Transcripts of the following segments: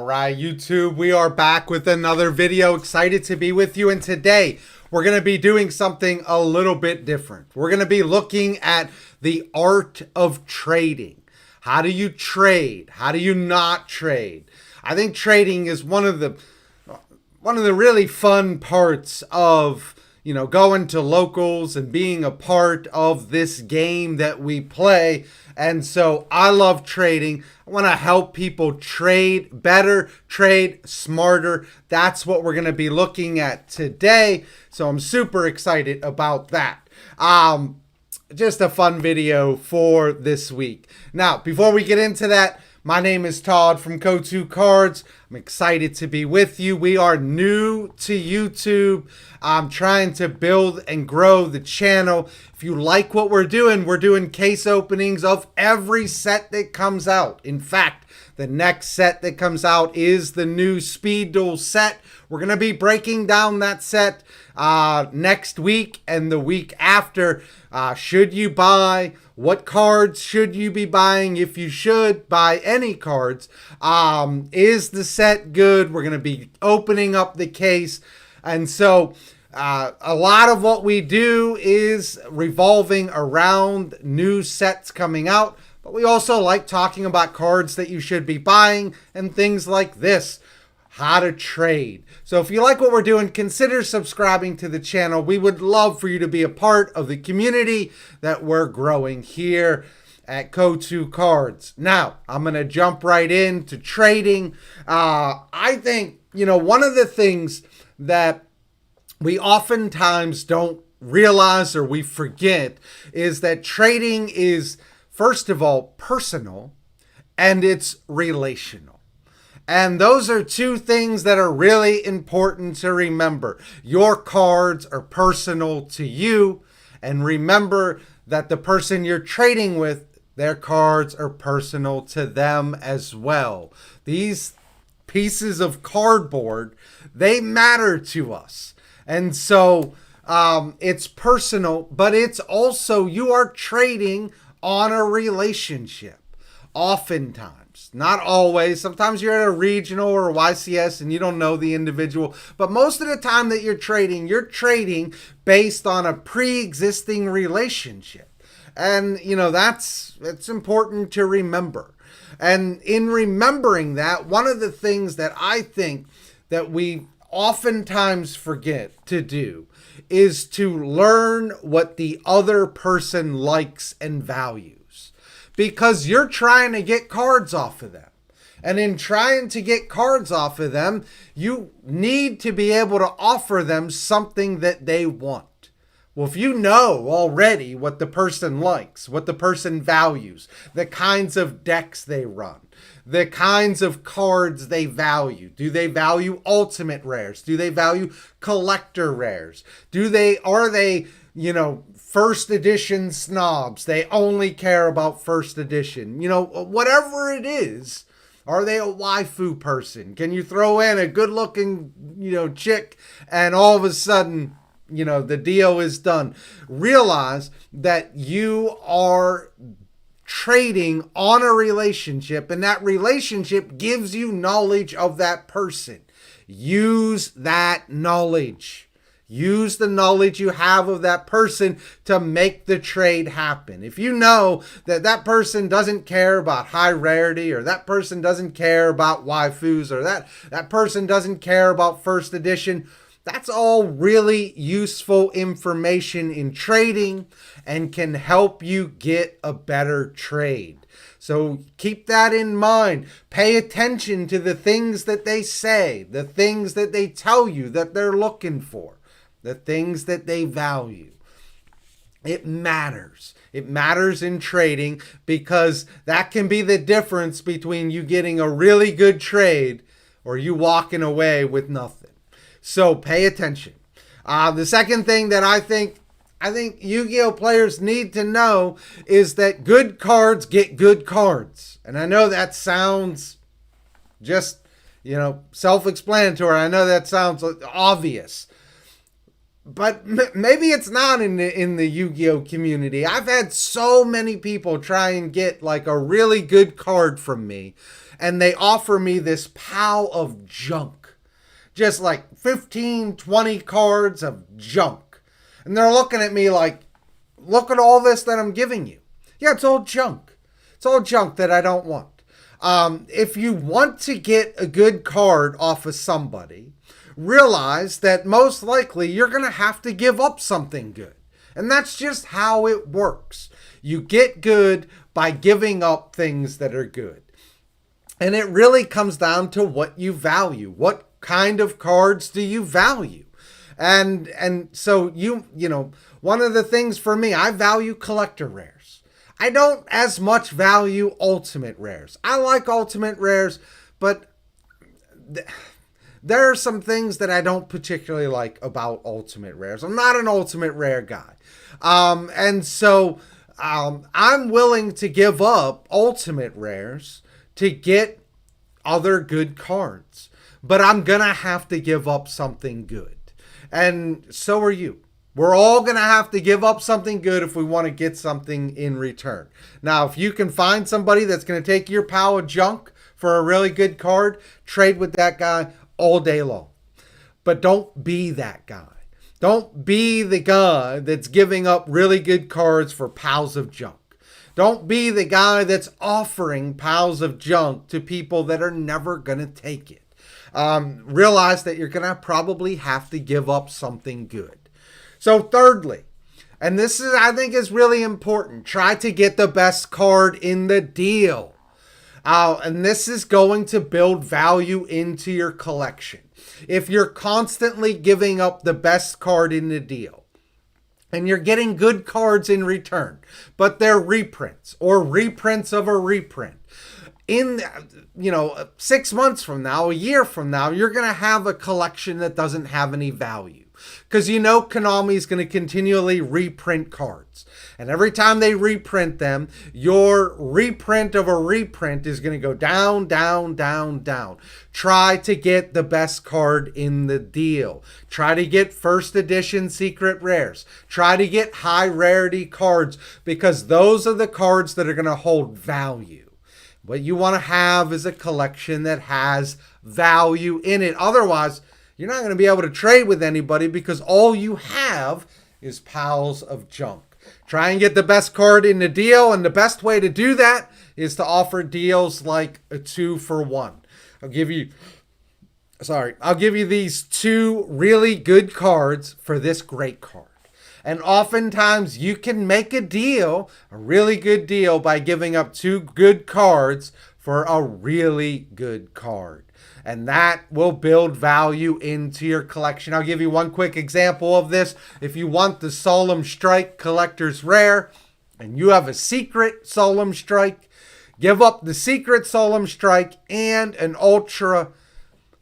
right, YouTube, we are back with another video. Excited to be with you. And today we're going to be doing something a little bit different. We're going to be looking at the art of trading. How do you trade? How do you not trade? I think trading is one of the really fun parts of, going to locals and being a part of this game that we play. And so I love trading. I want to help people trade better, trade smarter. That's what we're going to be looking at today. So I'm super excited about that. Just a fun video for this week. Now, before we get into that, my name is Todd from Go2 Cards. I'm excited to be with you. We are new to YouTube. I'm trying to build and grow the channel. If you like what we're doing case openings of every set that comes out. In fact, the next set that comes out is the new Speed Duel set. We're going to be breaking down that set next week and the week after. Should you buy? What cards should you be buying if you should buy any cards? Is the set good? We're going to be opening up the case. And so a lot of what we do is revolving around new sets coming out. But we also like talking about cards that you should be buying and things like this. How to trade. So if you like what we're doing, consider subscribing to the channel. We would love for you to be a part of the community that we're growing here at Go2 Cards. Now, I'm going to jump right into trading. I think, one of the things that we oftentimes don't realize or we forget is that trading is, first of all, personal and it's relational. And those are two things that are really important to remember. Your cards are personal to you. And remember that the person you're trading with, their cards are personal to them as well. These pieces of cardboard, they matter to us. And so it's personal, but it's also you are trading on a relationship. Oftentimes. Not always. Sometimes you're at a regional or a YCS and you don't know the individual. But most of the time that you're trading based on a pre-existing relationship. And, that's important to remember. And in remembering that, one of the things that I think that we oftentimes forget to do is to learn what the other person likes and values. Because you're trying to get cards off of them. And in trying to get cards off of them, you need to be able to offer them something that they want. Well, if you know already what the person likes, what the person values, the kinds of decks they run, the kinds of cards they value. Do they value ultimate rares? Do they value collector rares? Are they first edition snobs? They only care about first edition. Whatever it is. Are they a waifu person? Can you throw in a good looking, chick and all of a sudden, the deal is done? Realize that you are trading on a relationship and that relationship gives you knowledge of that person. Use that knowledge. Use the knowledge you have of that person to make the trade happen. If you know that that person doesn't care about high rarity, or that person doesn't care about waifus, or that person doesn't care about first edition, that's all really useful information in trading and can help you get a better trade. So keep that in mind. Pay attention to the things that they say, the things that they tell you that they're looking for. The things that they value. It matters. It matters in trading because that can be the difference between you getting a really good trade or you walking away with nothing. So pay attention. The second thing that I think Yu-Gi-Oh players need to know is that good cards get good cards. And I know that sounds just, self-explanatory. I know that sounds obvious. but maybe it's not in the Yu-Gi-Oh community. I've had so many people try and get like a really good card from me, and they offer me this pile of junk. Just like 15, 20 cards of junk. And they're looking at me like, look at all this that I'm giving you. Yeah, it's all junk. It's all junk that I don't want. If you want to get a good card off of somebody, realize that most likely you're going to have to give up something good. And that's just how it works. You get good by giving up things that are good. And it really comes down to what you value. What kind of cards do you value? And so you know, one of the things for me, I value collector rares. I don't as much value ultimate rares. I like ultimate rares, but there are some things that I don't particularly like about ultimate rares. I'm not an ultimate rare guy. And so I'm willing to give up ultimate rares to get other good cards. But I'm going to have to give up something good. And so are you. We're all going to have to give up something good if we want to get something in return. Now, if you can find somebody that's going to take your pile of junk for a really good card, trade with that guy all day long. But don't be that guy. Don't be the guy that's giving up really good cards for piles of junk. Don't be the guy that's offering piles of junk to people that are never going to take it. Realize that you're going to probably have to give up something good. So thirdly, and this is, I think, is really important, try to get the best card in the deal. And this is going to build value into your collection. If you're constantly giving up the best card in the deal, and you're getting good cards in return, but they're reprints or reprints of a reprint, in 6 months from now, a year from now, you're going to have a collection that doesn't have any value. Because Konami is going to continually reprint cards. And every time they reprint them, your reprint of a reprint is going to go down, down, down, down. Try to get the best card in the deal. Try to get first edition secret rares. Try to get high rarity cards, because those are the cards that are going to hold value. What you want to have is a collection that has value in it. Otherwise, you're not going to be able to trade with anybody because all you have is piles of junk. Try and get the best card in the deal, and the best way to do that is to offer deals like a 2-for-1. I'll give you these 2 really good cards for this great card. And oftentimes you can make a deal, a really good deal, by giving up 2 good cards for a really good card. And that will build value into your collection. I'll give you one quick example of this. If you want the Solemn Strike Collector's Rare and you have a secret Solemn Strike, give up the secret Solemn Strike and an Ultra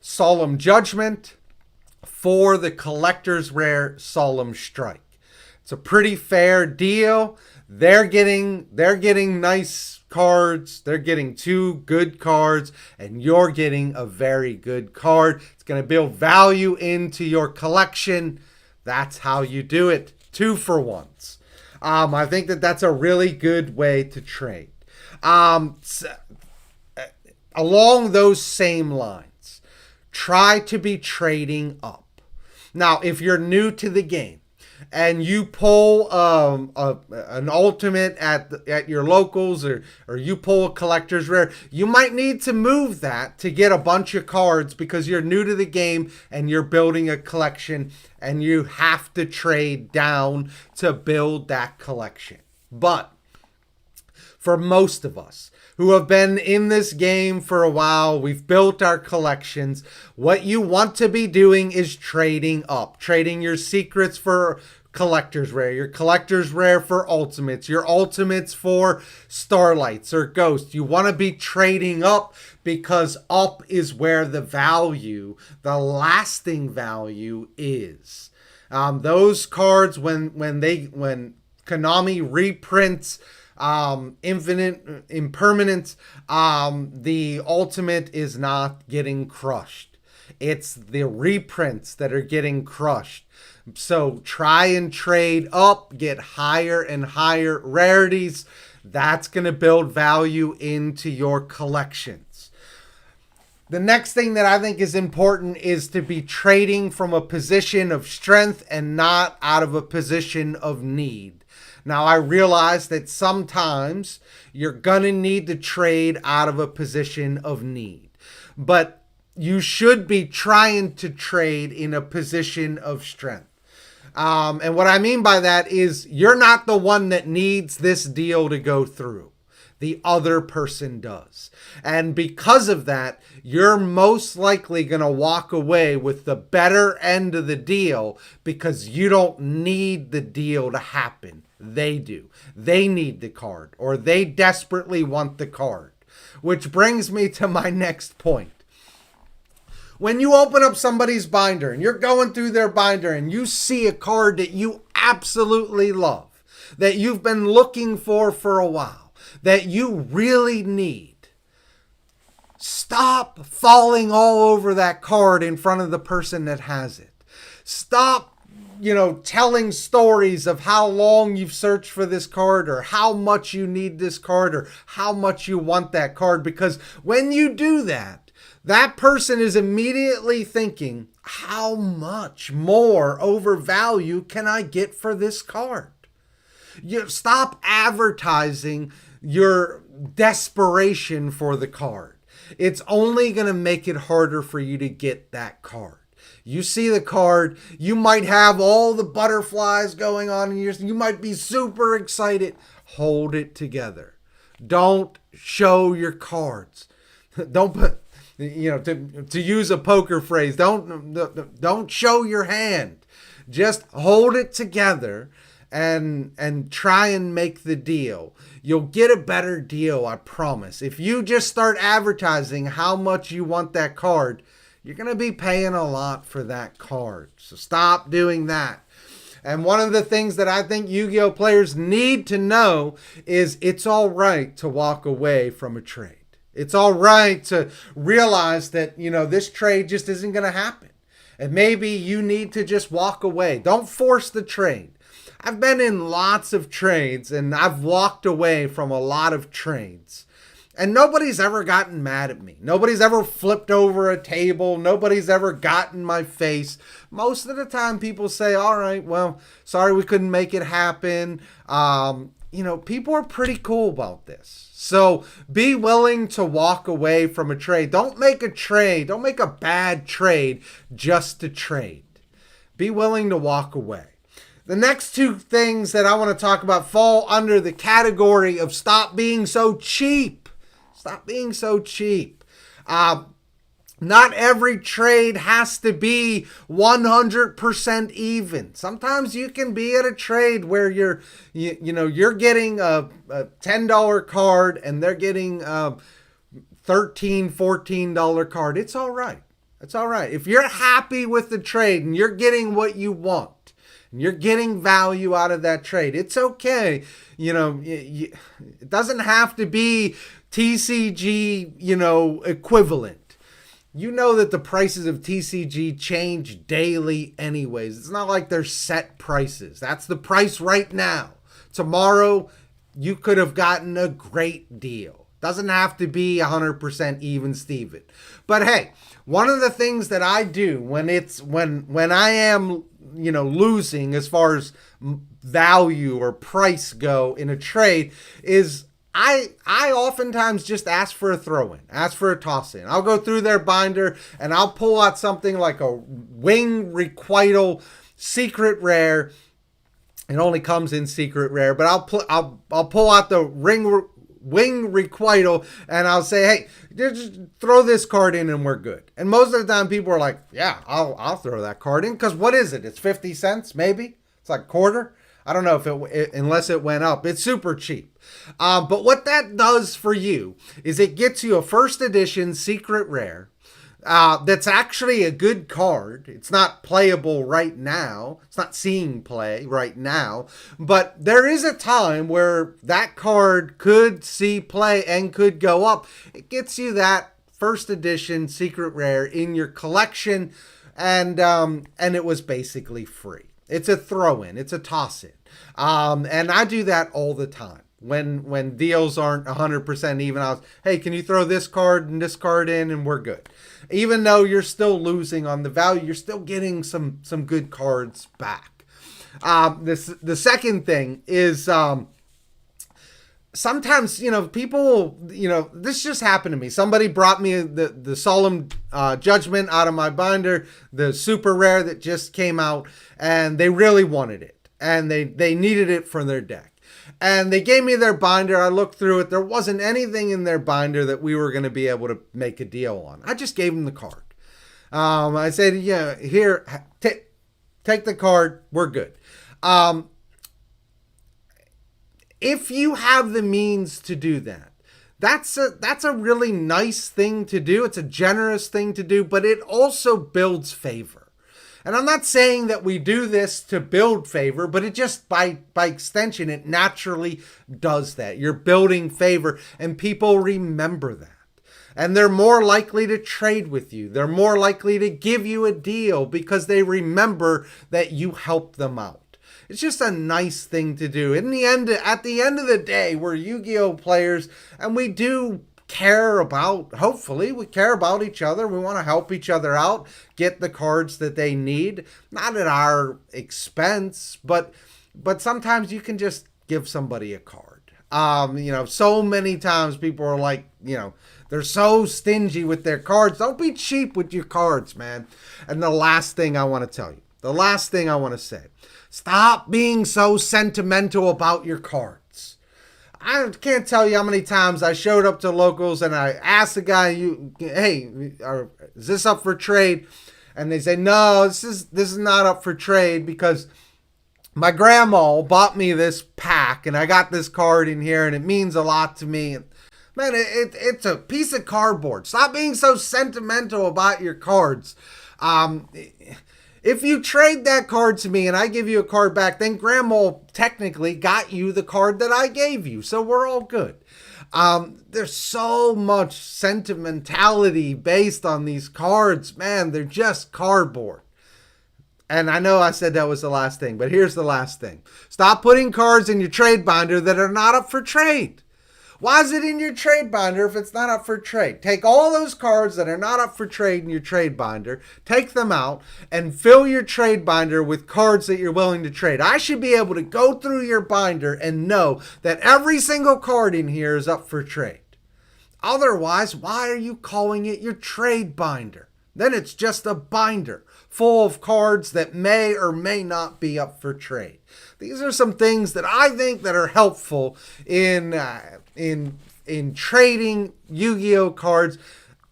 Solemn Judgment for the Collector's Rare Solemn Strike. It's a pretty fair deal. They're getting nice cards. They're getting 2 good cards, and you're getting a very good card. It's going to build value into your collection. That's how you do it. 2-for-1s. I think that's a really good way to trade. Along those same lines, try to be trading up. Now, if you're new to the game, and you pull an ultimate at your locals, or you pull a collector's rare, you might need to move that to get a bunch of cards because you're new to the game and you're building a collection, and you have to trade down to build that collection. But for most of us who have been in this game for a while, we've built our collections, what you want to be doing is trading up. Trading your secrets for collector's rare, your collector's rare for ultimates, your ultimates for starlights or ghosts. You want to be trading up, because up is where the value, the lasting value, is. Those cards, when Konami reprints infinite impermanence, the ultimate is not getting crushed. It's the reprints that are getting crushed. So try and trade up, get higher and higher rarities. That's going to build value into your collections. The next thing that I think is important is to be trading from a position of strength and not out of a position of need. Now, I realize that sometimes you're going to need to trade out of a position of need, but you should be trying to trade in a position of strength. And what I mean by that is you're not the one that needs this deal to go through. The other person does. And because of that, you're most likely going to walk away with the better end of the deal because you don't need the deal to happen. They do. They need the card, or they desperately want the card. Which brings me to my next point. When you open up somebody's binder and you're going through their binder and you see a card that you absolutely love, that you've been looking for a while, that you really need, stop falling all over that card in front of the person that has it. Stop, telling stories of how long you've searched for this card or how much you need this card or how much you want that card, because when you do that, that person is immediately thinking, how much more overvalue can I get for this card? You stop advertising your desperation for the card. It's only going to make it harder for you to get that card. You see the card, you might have all the butterflies going on in you might be super excited. Hold it together. Don't show your cards. Don't put, to use a poker phrase, don't show your hand. Just hold it together and try and make the deal. You'll get a better deal, I promise. If you just start advertising how much you want that card, you're going to be paying a lot for that card. So stop doing that. And one of the things that I think Yu-Gi-Oh players need to know is it's all right to walk away from a trade. It's all right to realize that, this trade just isn't going to happen. And maybe you need to just walk away. Don't force the trade. I've been in lots of trades and I've walked away from a lot of trades. And nobody's ever gotten mad at me. Nobody's ever flipped over a table. Nobody's ever gotten my face. Most of the time people say, all right, well, sorry we couldn't make it happen. People are pretty cool about this. So be willing to walk away from a trade. Don't make a trade. Don't make a bad trade just to trade. Be willing to walk away. The next two things that I want to talk about fall under the category of stop being so cheap. Stop being so cheap. Not every trade has to be 100% even. Sometimes you can be at a trade where you're getting a $10 card and they're getting a $13, $14 card. It's all right. It's all right. If you're happy with the trade and you're getting what you want and you're getting value out of that trade, it's okay. It doesn't have to be TCG, equivalent. You know that the prices of TCG change daily anyways. It's not like they're set prices. That's the price right now. Tomorrow, you could have gotten a great deal. Doesn't have to be 100% even Steven. But hey, one of the things that I do when I am, losing as far as value or price go in a trade is I oftentimes just ask for a throw-in, ask for a toss-in. I'll go through their binder and I'll pull out something like a Wing Requital secret rare. It only comes in secret rare, but I'll pull out the Wing Requital and I'll say, hey, just throw this card in and we're good. And most of the time people are like, yeah, I'll throw that card in, because what is it? It's 50 cents maybe? It's like a quarter? I don't know if unless it went up. It's super cheap. But what that does for you is it gets you a first edition secret rare that's actually a good card. It's not playable right now. It's not seeing play right now. But there is a time where that card could see play and could go up. It gets you that first edition secret rare in your collection, and it was basically free. It's a throw-in. It's a toss-in. And I do that all the time. When deals aren't 100% even, hey, can you throw this card and this card in, and we're good. Even though you're still losing on the value, you're still getting some good cards back. The second thing is sometimes, people, this just happened to me. Somebody brought me the Solemn Judgment out of my binder, the super rare that just came out, and they really wanted it, and they needed it for their deck. And they gave me their binder. I looked through it. There wasn't anything in their binder that we were going to be able to make a deal on. I just gave them the card. I said, yeah, here, take the card. We're good. If you have the means to do that, that's a really nice thing to do. It's a generous thing to do, but it also builds favor. And I'm not saying that we do this to build favor, but it just, by extension, it naturally does that. You're building favor, and people remember that. And they're more likely to trade with you. They're more likely to give you a deal because they remember that you helped them out. It's just a nice thing to do. At the end of the day, we're Yu-Gi-Oh players, and we do care about, hopefully, we care about each other. We want to help each other out, get the cards that they need, not at our expense, but sometimes you can just give somebody a card. So many times people are like, they're so stingy with their cards. Don't be cheap with your cards, man. And the last thing I want to tell you, the last thing I want to say, stop being so sentimental about your cards. I can't tell you how many times I showed up to locals and I asked the guy, hey, is this up for trade? And they say, no, this is not up for trade because my grandma bought me this pack and I got this card in here and it means a lot to me. And man, it's a piece of cardboard. Stop being so sentimental about your cards. If you trade that card to me and I give you a card back, then grandma technically got you the card that I gave you. So we're all good. There's so much sentimentality based on these cards. Man, they're just cardboard. And I know I said that was the last thing, but here's the last thing. Stop putting cards in your trade binder that are not up for trade. Why is it in your trade binder if it's not up for trade? Take all those cards that are not up for trade in your trade binder, take them out, and fill your trade binder with cards that you're willing to trade. I should be able to go through your binder and know that every single card in here is up for trade. Otherwise, why are you calling it your trade binder? Then it's just a binder full of cards that may or may not be up for trade. These are some things that I think that are helpful in trading Yu-Gi-Oh cards.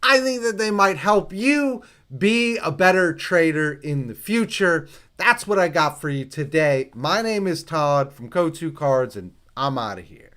I think that they might help you be a better trader in the future. That's what I got for you today. My name is Todd from Go2 Cards, and I'm out of here.